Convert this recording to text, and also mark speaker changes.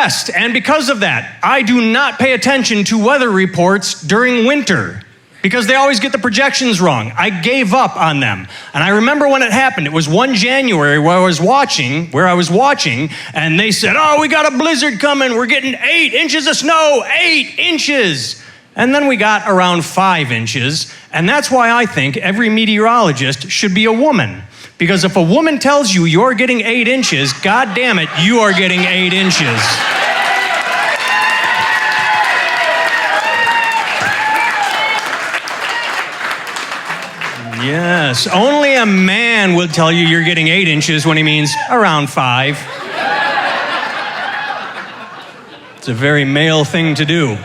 Speaker 1: Midwest, and because of that, I do not pay attention to weather reports during winter because they always get the projections wrong. I gave up on them. And I remember when it happened. It was one January where I was watching, and they said, oh, we got a blizzard coming. We're getting 8 inches of snow, 8 inches. And then we got around 5 inches. And that's why I think every meteorologist should be a woman. Because if a woman tells you you're getting 8 inches, God damn it, you are getting 8 inches. Yes, only a man will tell you you're getting 8 inches when he means around 5. It's a very male thing to do.